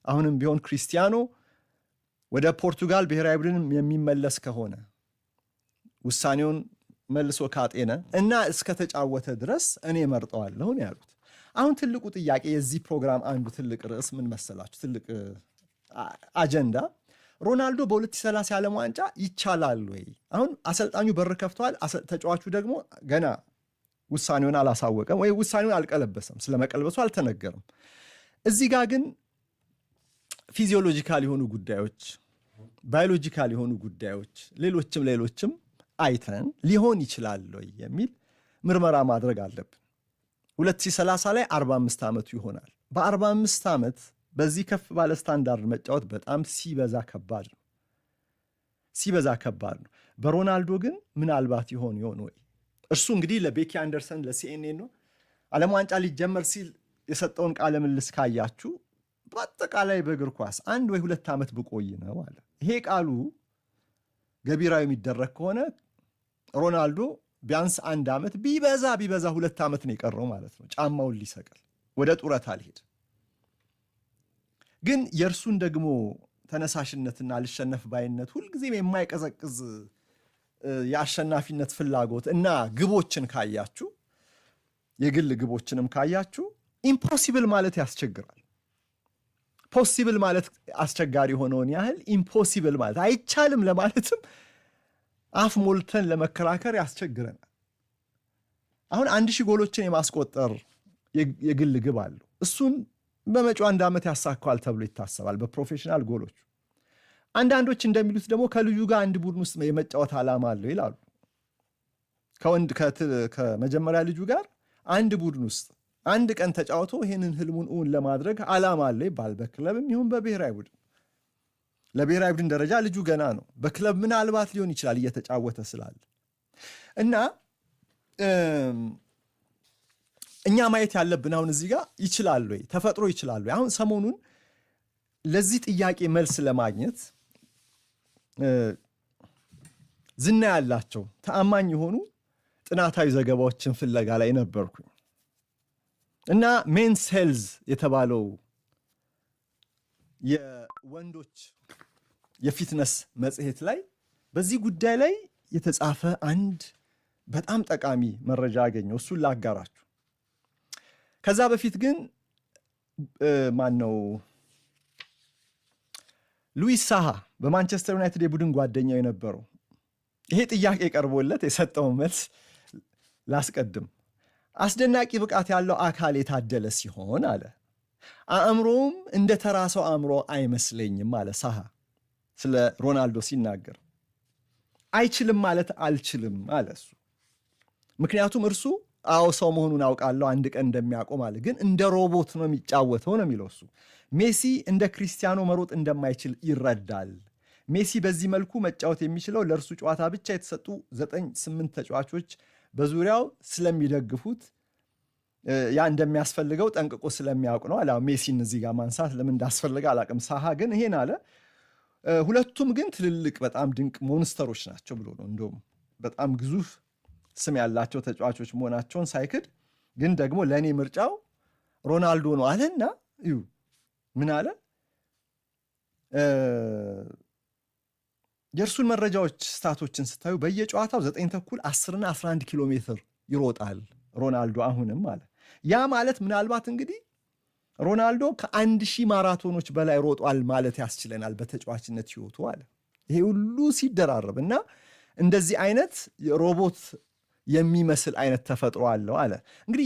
አሁንም ቢሆን ክሪስቲያኖ ወደ ፖርቱጋል ብሔራዊ ቡድን የሚመለስ ከሆነ ውሳኔውን መልሶ ካጤነ እና እስከ ተጫወተ ድረስ እኔ መርጠዋለሁ ነው ያሉት። አሁን ትልቁ ጥያቄ የዚህ ፕሮግራም አንዱ ትልቅ ርዕስ ምን መሰላችሁ? ትልቅ አጀንዳ ሮናልዶ በ2030 የዓለም ዋንጫ ይቻላል ወይ? አሁን አሰልጣኙ በር ከፍተዋል። ተጫዋቹ ደግሞ ገና ውሳኔውን አላሳወቀም ወይ ውሳኔውን አልቀለበሰም። ስለመቀልበሱ አልተነገርም። እዚህ ጋር ግን ፊዚዮሎጂካል የሆኑ ጉዳዮች፣ ባዮሎጂካል የሆኑ ጉዳዮች፣ ሌሎችም አይተን ሊሆን ይችላል ወይ የሚል ምርመራ ማድረግ አለብን። 2030 ላይ 45 ዓመቱ ይሆናል። በ45 ዓመት በዚህ ከፍ ባለ ስታንዳርድ መጫወት በጣም ሲበዛ ከባድ ነው። በሮናልዶ ግን ምናልባት ይሆን ወይ? እርሱ እንግዲህ ለቤኪ አንደርሰን ለሲኤንኤን ነው ዓለም ዋንጫ ሊጀመር ሲል የሰጠውን ቃለ ምልልስ ካያችሁ በአጠቃላይ በእግር ኳስ 1 ወይ 2 ዓመት ብቆይ ነው አለ። ይሄ ቃሉ ገቢራዊ የሚደረግ ከሆነ ሮናልዶ ቢያንስ 1 ዓመት ቢበዛ 2 ዓመት ነው የቀረው ማለት ነው። ጫማውን ሊሰቅል ወደ ጡረታ ሊሄድ። ግን የእርሱን ደግሞ ተነሳሽነትና ልሸነፍ ባይነት ሁልጊዜም የማይቀዘቅዝ የአሸናፊነት ፍላጎት እና ግቦችን ካያችሁ፣ የግል ግቦችንም ካያችሁ ኢምፖሲብል ማለት ያስቸግራል። ፖሲብል ማለት አስቸጋሪ ሆነውን ያህል ኢምፖሲብል ማለት አይቻልም ለማለትም አፍ ሞልተን ለመከራከር ያስቸግረናል። አሁን 1000 ጎሎችን የማስቆጠር የግል ግብ አለው። እሱን በመጪው 1 ዓመት ያሳካዋል ተብሎ ይታሰባል በፕሮፌሽናል ጎሎቹ። አንዳንዶች እንደሚሉት ደግሞ ከልጁ ጋር አንድ ቡድን ውስጥ የመጫወት ዓላማ አለው ይላሉ። ከመጀመሪያ ልጁ ጋር አንድ ቡድን ውስጥ አንድ ቀን ተጫውቶ ይህንን ህልሙን እውን ለማድረግ ዓላማ አለው ይባል። በክለብም ይሁን በብሔራዊ ቡድን። ለብሔራዊ ቡድን ደረጃ ልጁ ገና ነው። በክለብ ምናልባት ሊሆን ይችላል እየተጫወተ ስላለ እና እኛ ማየት ያለብን አሁን እዚህ ጋር ይችላል ወይ ተፈጥሮ ይችላል ወይ? አሁን ሰሞኑን ለዚህ ጥያቄ መልስ ለማግኘት ዝና ያላቸው ተአማኝ የሆኑ ጥናታዊ ዘገባዎችን ፍለጋ ላይ ነበርኩኝ እና ሜንስ ሄልዝ የተባለው የወንዶች የፊትነስ መጽሔት ላይ በዚህ ጉዳይ ላይ የተጻፈ አንድ በጣም ጠቃሚ መረጃ አገኘው። እሱን ላጋራችሁ። ከዛ በፊት ግን ሉዊስ ሳሃ በማንቸስተር ዩናይትድ የቡድን ጓደኛው የነበረው ይሄ ጥያቄ ቀርቦለት የሰጠው መልስ ላስቀድም። አስደናቂ ብቃት ያለው አካል የታደለ ሲሆን አለ፣ አእምሮውም እንደ ተራ ሰው አእምሮ አይመስለኝም አለ ሳሃ ስለ ሮናልዶ ሲናገር። አይችልም ማለት አልችልም አለ እሱ። ምክንያቱም እርሱ ሰው መሆኑን አውቃለሁ አንድ ቀን እንደሚያቆም አለ፣ ግን እንደ ሮቦት ነው የሚጫወተው ነው የሚለው እሱ። ሜሲ እንደ ክሪስቲያኖ መሮጥ እንደማይችል ይረዳል። ሜሲ በዚህ መልኩ መጫወት የሚችለው ለእርሱ ጨዋታ ብቻ የተሰጡ 9-8 ተጫዋቾች በዙሪያው ስለሚደግፉት ያ እንደሚያስፈልገው ጠንቅቆ ስለሚያውቅ ነው አለ። ሜሲን እዚህ ጋር ማንሳት ለምን እንዳስፈልገ አላቅም። ሳሃ ግን ይሄን አለ። ሁለቱም ግን ትልልቅ በጣም ድንቅ ሞንስተሮች ናቸው ብሎ ነው። እንደውም በጣም ግዙፍ ስም ያላቸው ተጫዋቾች መሆናቸውን ሳይክድ፣ ግን ደግሞ ለእኔ ምርጫው ሮናልዶ ነው አለና እዩ ምን አለ። የእርሱን መረጃዎች ስታቶችን ስታዩ በየጨዋታው 9 ተኩል 10 እና 11 ኪሎ ሜትር ይሮጣል ሮናልዶ አሁንም አለ። ያ ማለት ምናልባት እንግዲህ ሮናልዶ ከ1000 ማራቶኖች በላይ ሮጧል ማለት ያስችለናል በተጫዋችነት ህይወቱ አለ። ይሄ ሁሉ ሲደራረብ እና እንደዚህ አይነት ሮቦት የሚመስል አይነት ተፈጥሮ አለው አለ። እንግዲህ